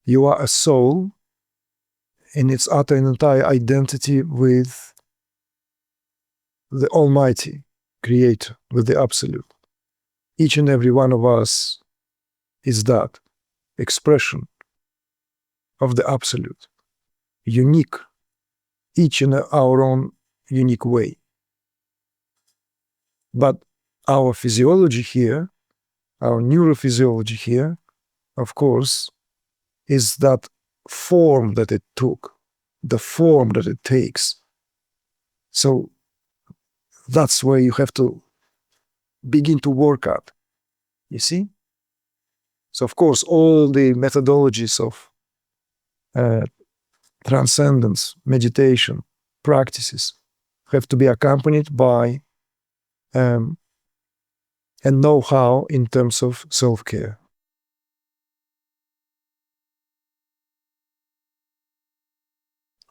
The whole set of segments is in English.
You are a soul in its utter and entire identity with the Almighty Creator, with the Absolute. Each and every one of us is that expression of the Absolute, unique, each in our own unique way. But our physiology here, our neurophysiology here, of course, is that form that it took, the form that it takes. So that's where you have to begin to work at, you see? So of course, all the methodologies of transcendence, meditation, practices have to be accompanied by a know-how in terms of self-care.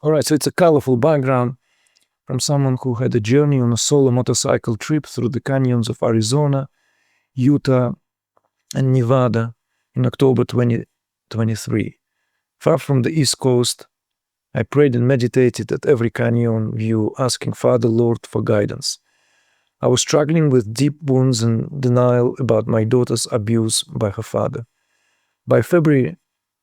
All right, so it's a colorful background from someone who had a journey on a solo motorcycle trip through the canyons of Arizona, Utah, and Nevada in October 2023. Far from the East Coast, I prayed and meditated at every canyon view, asking Father Lord for guidance. I was struggling with deep wounds and denial about my daughter's abuse by her father. By February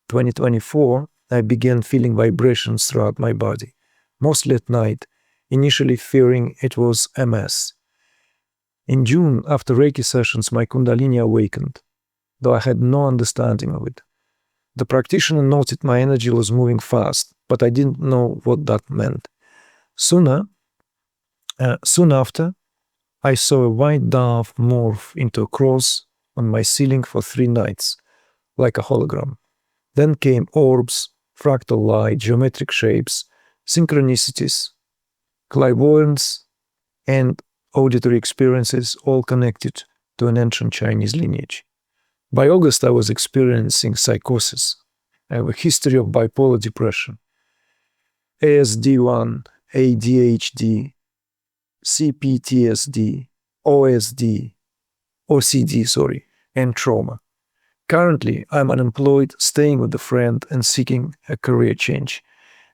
2024, I began feeling vibrations throughout my body, mostly at night, initially fearing it was MS. In June, after Reiki sessions, my Kundalini awakened, though I had no understanding of it. The practitioner noted my energy was moving fast, but I didn't know what that meant. Soon after, I saw a white dove morph into a cross on my ceiling for 3 nights, like a hologram. Then came orbs, fractal light, geometric shapes, synchronicities, clairvoyance, and auditory experiences, all connected to an ancient Chinese lineage. By August, I was experiencing psychosis. I have a history of bipolar depression, ASD1, ADHD, CPTSD, OCD, and trauma. Currently, I'm unemployed, staying with a friend, and seeking a career change.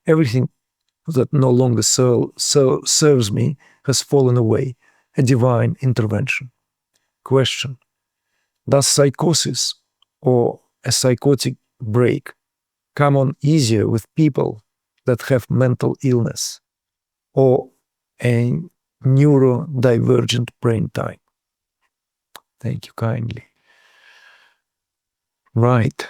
Everything that no longer serves me has fallen away, a divine intervention. Question: does psychosis or a psychotic break come on easier with people that have mental illness or a neurodivergent brain type? Thank you kindly. Right.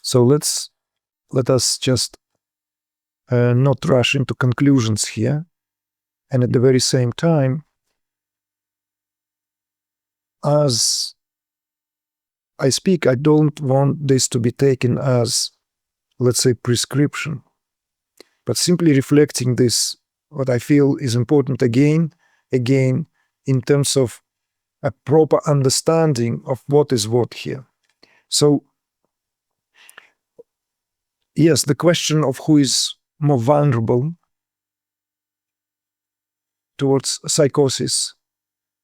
So let us just not rush into conclusions here. And at the very same time, as I speak, I don't want this to be taken as, let's say, prescription, but simply reflecting this, what I feel is important again, in terms of a proper understanding of what is what here. So, yes, the question of who is more vulnerable towards psychosis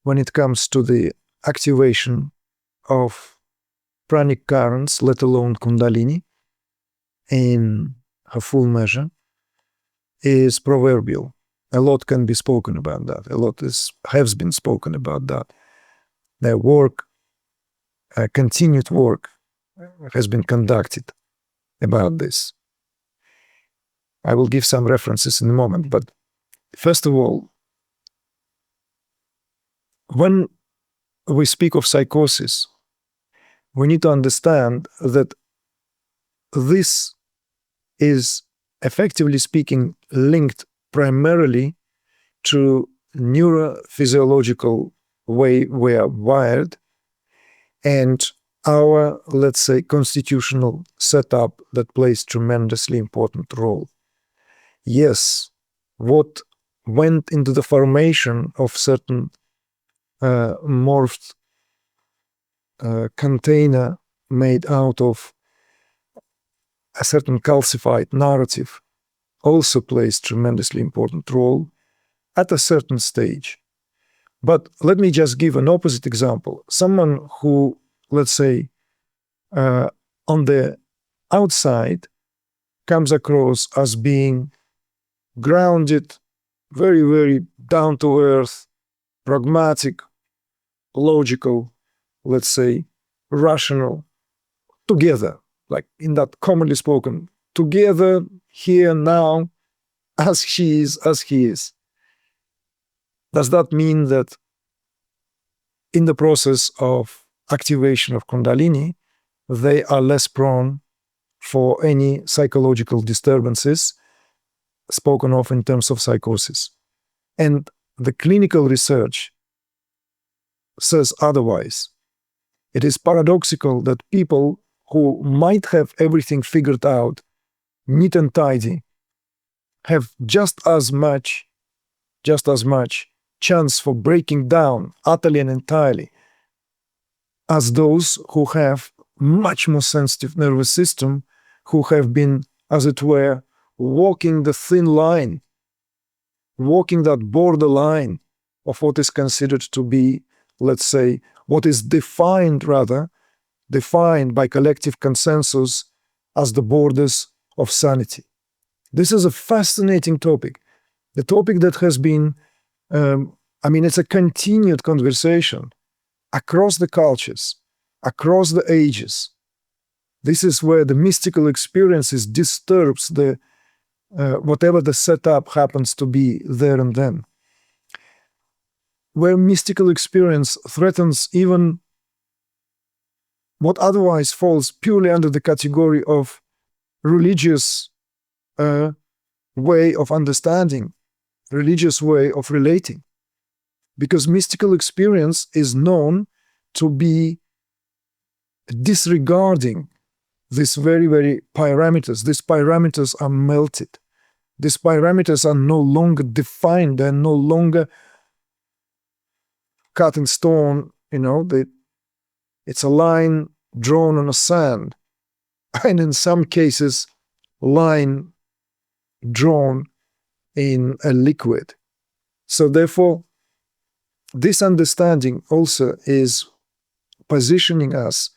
when it comes to the activation of pranic currents, let alone Kundalini, in her full measure, is proverbial. A lot can be spoken about that. A lot has been spoken about that. Their work, continued work, has been conducted about this. I will give some references in a moment, but first of all, when we speak of psychosis, we need to understand that this is, effectively speaking, linked primarily to neurophysiological way we are wired and our, let's say, constitutional setup that plays tremendously important role. Yes, what went into the formation of certain morphed container made out of a certain calcified narrative also plays tremendously important role, at a certain stage. But let me just give an opposite example. Someone who, let's say, on the outside comes across as being grounded, very, very down to earth, pragmatic, logical, let's say, rational, together, like in that commonly spoken, together, here, now, as she is, as he is. Does that mean that in the process of activation of Kundalini, they are less prone for any psychological disturbances spoken of in terms of psychosis? And the clinical research says otherwise. It is paradoxical that people who might have everything figured out, neat and tidy, have just as much chance for breaking down utterly and entirely as those who have much more sensitive nervous system, who have been, as it were, walking the thin line, walking that borderline of what is considered to be, let's say, what is defined by collective consensus as the borders of sanity. This is a fascinating topic. The topic that has been, it's a continued conversation across the cultures, across the ages. This is where the mystical experiences disturbs the whatever the setup happens to be there and then. Where mystical experience threatens even what otherwise falls purely under the category of religious way of understanding, religious way of relating. Because mystical experience is known to be disregarding these very, very parameters. These parameters are melted. These parameters are no longer defined. They're no longer cut in stone. It's a line drawn on a sand. And in some cases, line drawn in a liquid. So therefore, this understanding also is positioning us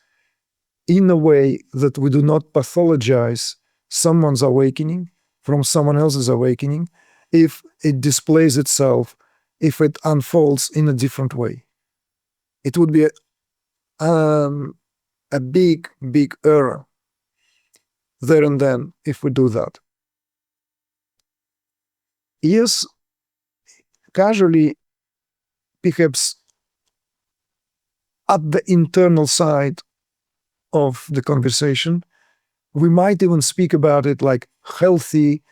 in a way that we do not pathologize someone's awakening from someone else's awakening if it displays itself, if it unfolds in a different way. It would be a big, big error there and then if we do that. Yes, casually, perhaps at the internal side of the conversation, we might even speak about it like healthy,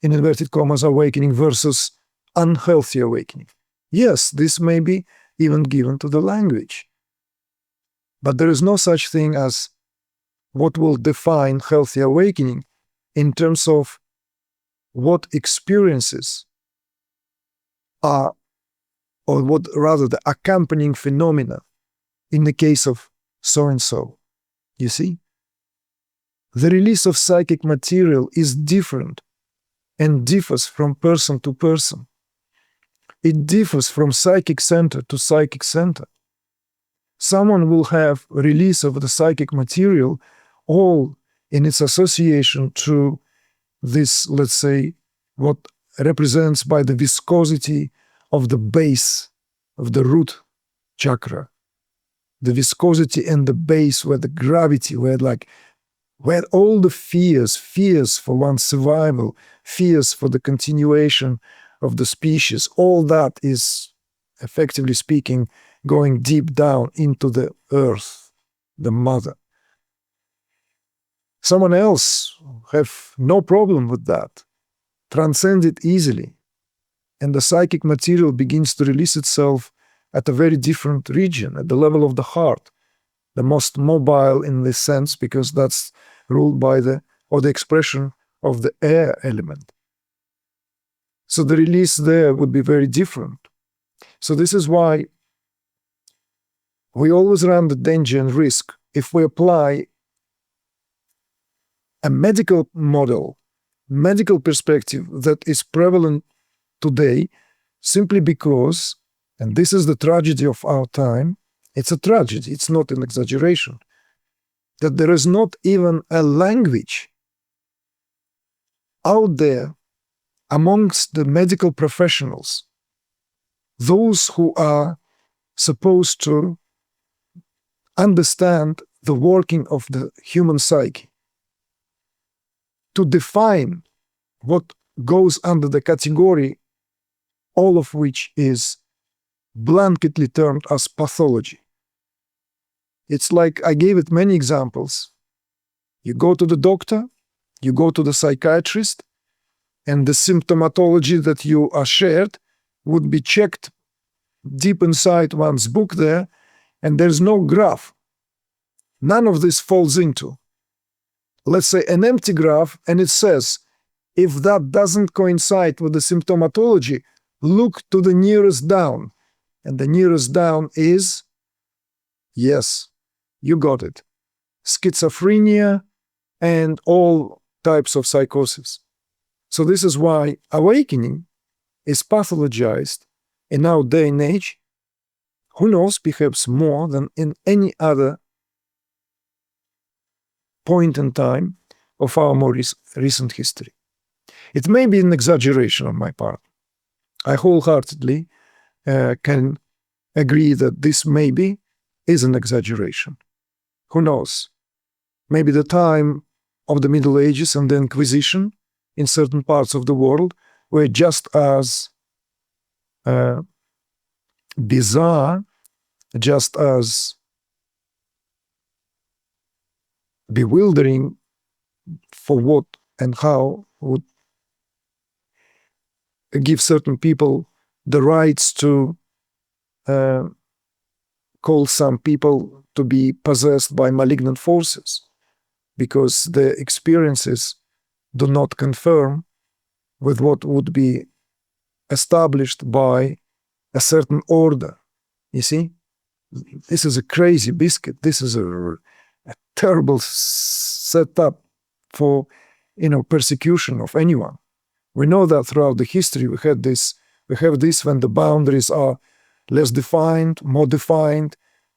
in inverted commas, awakening versus unhealthy awakening. Yes, this may be even given to the language. But there is no such thing as what will define healthy awakening in terms of what experiences are, or what rather the accompanying phenomena in the case of so-and-so. You see? The release of psychic material is different and differs from person to person. It differs from psychic center to psychic center. Someone will have release of the psychic material all in its association to this, let's say, what represents by the viscosity of the base of the root chakra. The viscosity and the base, where the gravity, where all the fears for one's survival, fears for the continuation of the species, all that is, effectively speaking, going deep down into the earth, the mother. Someone else have no problem with that, transcend it easily, and the psychic material begins to release itself at a very different region, at the level of the heart, the most mobile in this sense, because that's ruled by the expression of the air element. So the release there would be very different. So this is why we always run the danger and risk if we apply a medical model, medical perspective that is prevalent today simply because, and this is the tragedy of our time, it's a tragedy, it's not an exaggeration, that there is not even a language out there amongst the medical professionals, those who are supposed to understand the working of the human psyche, to define what goes under the category, all of which is blanketly termed as pathology. It's like, I gave it many examples. You go to the doctor, you go to the psychiatrist, and the symptomatology that you are shared would be checked deep inside one's book there, and there's no graph. None of this falls into, let's say, an empty graph, and it says, if that doesn't coincide with the symptomatology, look to the nearest down. And the nearest down is, yes, you got it, schizophrenia and all types of psychosis. So this is why awakening is pathologized in our day and age, who knows, perhaps more than in any other point in time of our more recent history. It may be an exaggeration on my part. I wholeheartedly can agree that this maybe is an exaggeration. Who knows? Maybe the time of the Middle Ages and the Inquisition in certain parts of the world were just as bizarre, just as bewildering for what and how would give certain people the rights to call some people to be possessed by malignant forces, because the experiences do not confirm with what would be established by a certain order. You see? This is a crazy biscuit. This is a terrible setup for, persecution of anyone. We know that throughout the history we have this when the boundaries are less defined, more defined,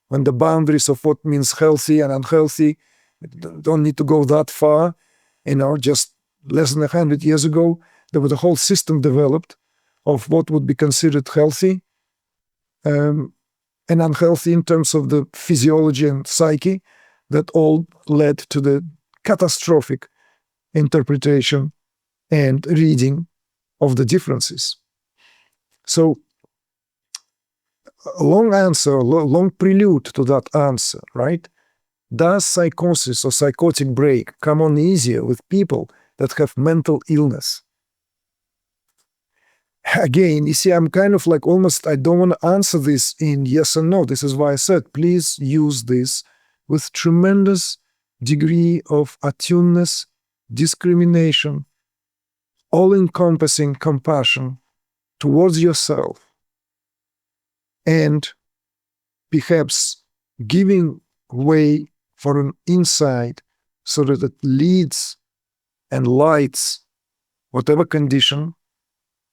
when the boundaries of what means healthy and unhealthy don't need to go that far. Just less than 100 years ago, there was a whole system developed of what would be considered healthy and unhealthy in terms of the physiology and psyche, that all led to the catastrophic interpretation and reading of the differences. So, a long answer, long prelude to that answer, right? Does psychosis or psychotic break come on easier with people that have mental illness? Again, you see, I'm kind of like almost, I don't want to answer this in yes or no. This is why I said, please use this with tremendous degree of attuneness, discrimination, all-encompassing compassion towards yourself, and perhaps giving way for an insight so that it leads and lights whatever condition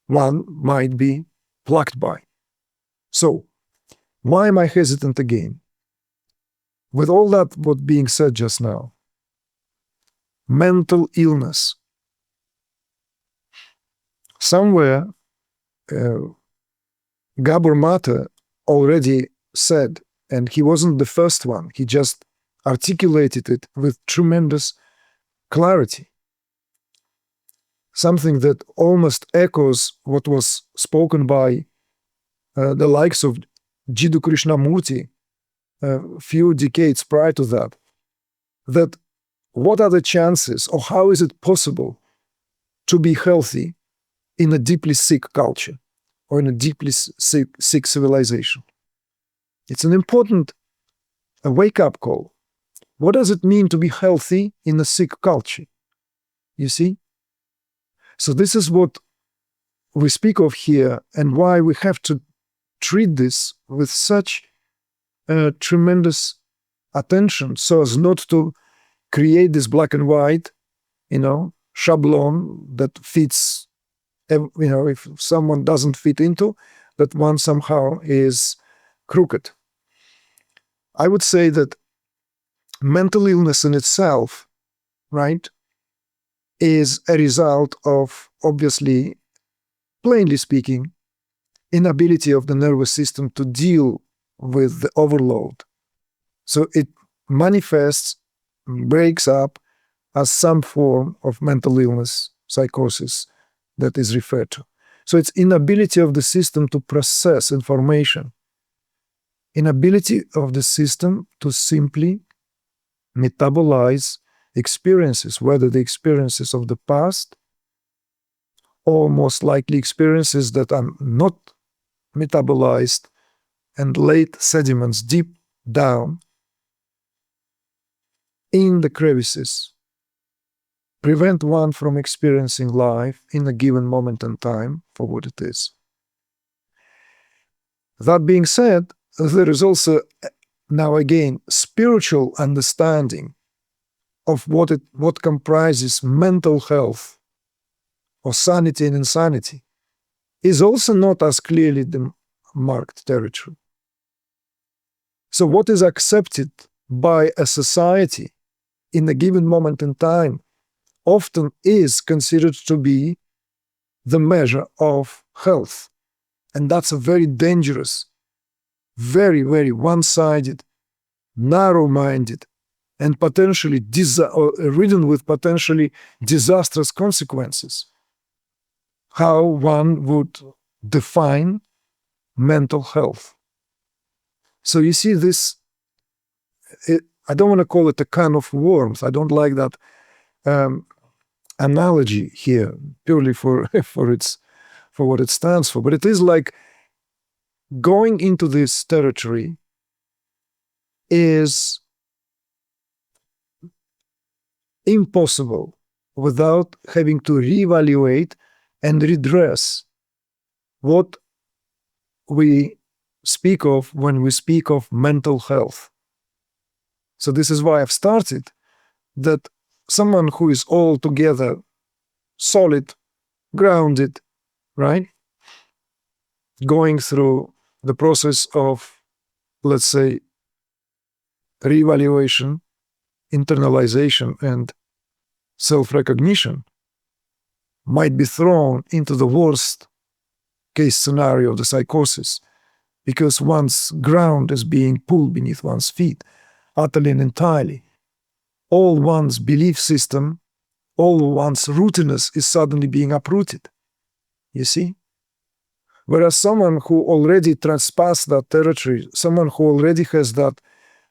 one might be plagued by. So, why am I hesitant again? With all that what being said just now, mental illness. Somewhere, Gabor Mate already said, and he wasn't the first one, he just articulated it with tremendous clarity. Something that almost echoes what was spoken by the likes of Jiddu Krishnamurti a few decades prior to that, that what are the chances, or how is it possible to be healthy in a deeply sick culture or in a deeply sick civilization? It's an important wake-up call. What does it mean to be healthy in a sick culture? You see? So this is what we speak of here, and why we have to treat this with such tremendous attention, so as not to create this black and white, shablon that fits if someone doesn't fit into, that one somehow is crooked. I would say that mental illness in itself, right, is a result of, obviously, plainly speaking, inability of the nervous system to deal with the overload. So it manifests, breaks up as some form of mental illness, psychosis, that is referred to. So it's inability of the system to process information, inability of the system to simply metabolize experiences, whether the experiences of the past or most likely experiences that are not metabolized and laid sediments deep down in the crevices, prevent one from experiencing life in a given moment in time for what it is. That being said, there is also, now again, spiritual understanding of what comprises mental health or sanity and insanity is also not as clearly marked territory. So what is accepted by a society in a given moment in time often is considered to be the measure of health. And that's a very dangerous, very, very one-sided, narrow-minded, and potentially ridden with potentially disastrous consequences. How one would define mental health. So you see this, I don't want to call it a can of worms. I don't like that analogy here, purely for what it stands for. But it is like going into this territory is impossible without having to reevaluate and redress what we speak of when we speak of mental health. So this is why I've started that someone who is altogether solid, grounded, right, going through the process of, let's say, reevaluation, internalization, and self-recognition, might be thrown into the worst case scenario of the psychosis, because one's ground is being pulled beneath one's feet, utterly and entirely. All one's belief system, all one's rootedness is suddenly being uprooted. You see? Whereas someone who already transpassed that territory, someone who already has that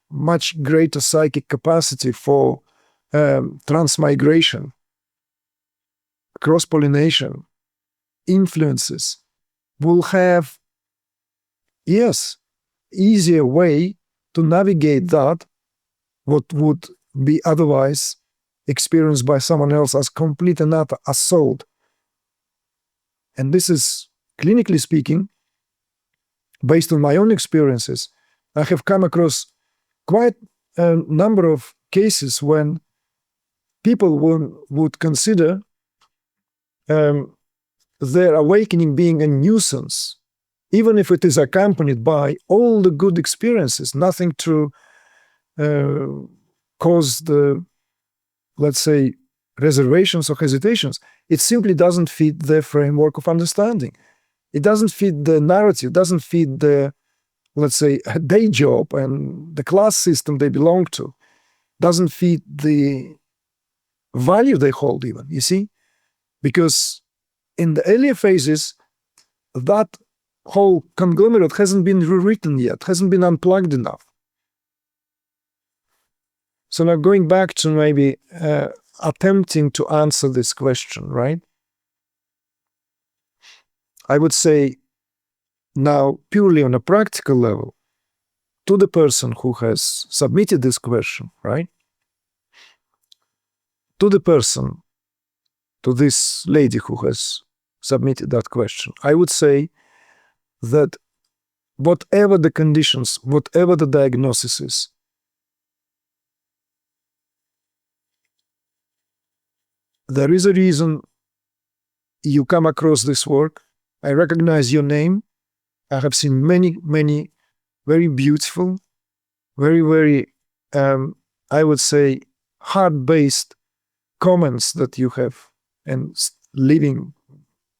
much greater psychic capacity for transmigration, cross-pollination, influences, will have, yes, easier way to navigate that, what would be otherwise experienced by someone else as complete and utter assault. And this is, clinically speaking, based on my own experiences, I have come across quite a number of cases when people would consider their awakening being a nuisance, even if it is accompanied by all the good experiences, nothing to cause the, let's say, reservations or hesitations. It simply doesn't fit their framework of understanding. It doesn't fit the narrative, doesn't fit the, let's say, day job and the class system they belong to, doesn't fit the value they hold even, you see? Because in the earlier phases, that whole conglomerate hasn't been rewritten yet, hasn't been unplugged enough. So now going back to maybe attempting to answer this question, right? I would say now purely on a practical level, to the person who has submitted this question, right? To the person, to this lady who has submitted that question, I would say that whatever the conditions, whatever the diagnosis is, there is a reason you come across this work. I recognize your name. I have seen many, many very beautiful, very, very, I would say, heart-based comments that you have and living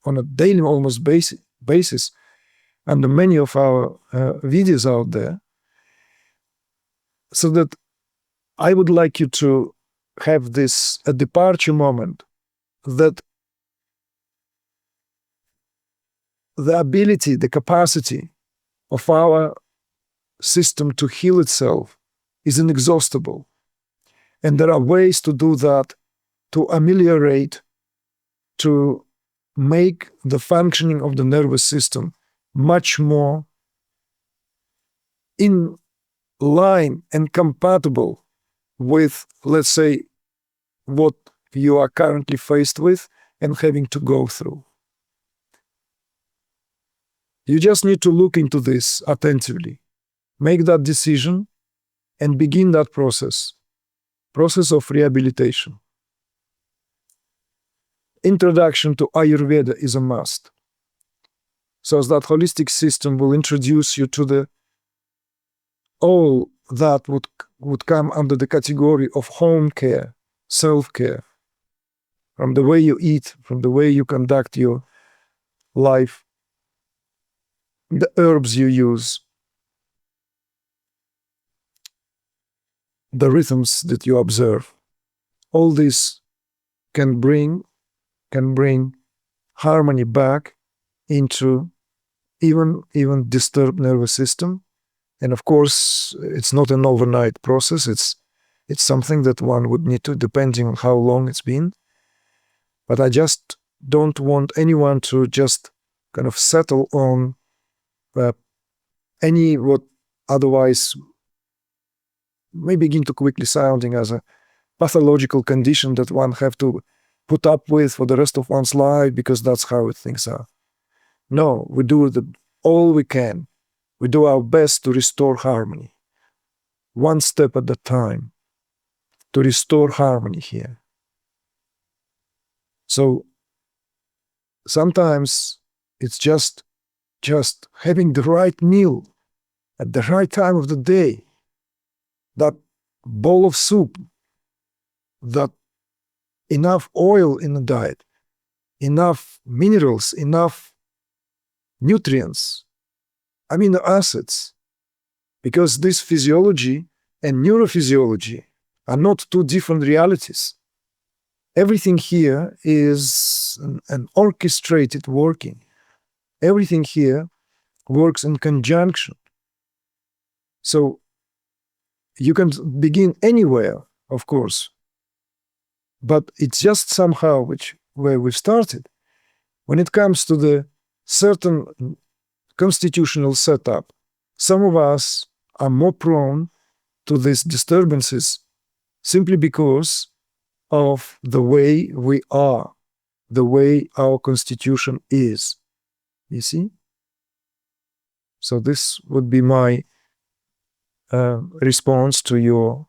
on a daily almost basis under many of our videos out there. So that I would like you to have this a departure moment, that the ability, the capacity of our system to heal itself is inexhaustible. And there are ways to do that, to ameliorate, to make the functioning of the nervous system much more in line and compatible with, let's say, what you are currently faced with and having to go through. You just need to look into this attentively, make that decision, and begin that process of rehabilitation. Introduction to Ayurveda is a must. So as that holistic system will introduce you to all that would come under the category of home care, self-care, from the way you eat, from the way you conduct your life, the herbs you use, the rhythms that you observe. All this can bring harmony back into even disturbed nervous system. And of course, it's not an overnight process. It's something that one would need to, depending on how long it's been. But I just don't want anyone to just kind of settle on any what otherwise may begin to quickly sounding as a pathological condition that one have to put up with for the rest of one's life because that's how things are. No, we do all we can. We do our best to restore harmony, one step at a time, to restore harmony here. So sometimes it's just having the right meal at the right time of the day, that bowl of soup, that enough oil in the diet, enough minerals, enough nutrients, amino acids, because this physiology and neurophysiology are not two different realities. Everything here is an orchestrated working. Everything here works in conjunction. So you can begin anywhere, of course, but it's just somehow where we've started. When it comes to the certain constitutional setup, some of us are more prone to these disturbances simply because of the way we are, the way our constitution is. You see? So this would be my response to your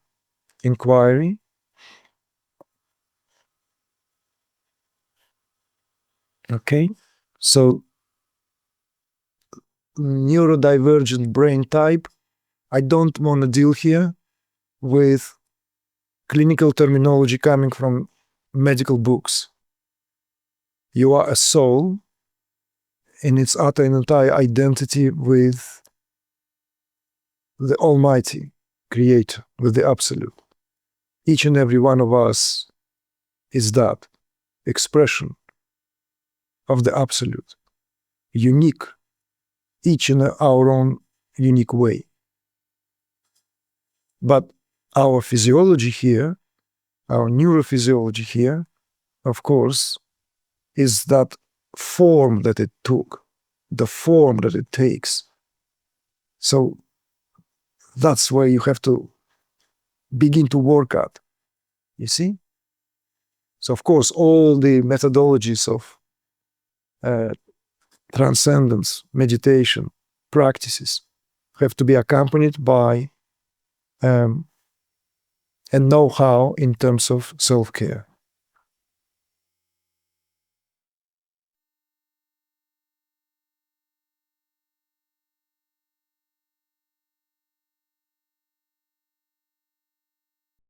inquiry. Okay, so neurodivergent brain type, I don't want to deal here with clinical terminology coming from medical books. You are a soul in its utter and entire identity with the Almighty Creator, with the Absolute. Each and every one of us is that expression of the Absolute, unique, each in our own unique way. But our physiology here, our neurophysiology here, of course, is that form that it took, the form that it takes. So that's where you have to begin to work at, you see? So of course, all the methodologies of transcendence, meditation, practices have to be accompanied by a know-how in terms of self-care.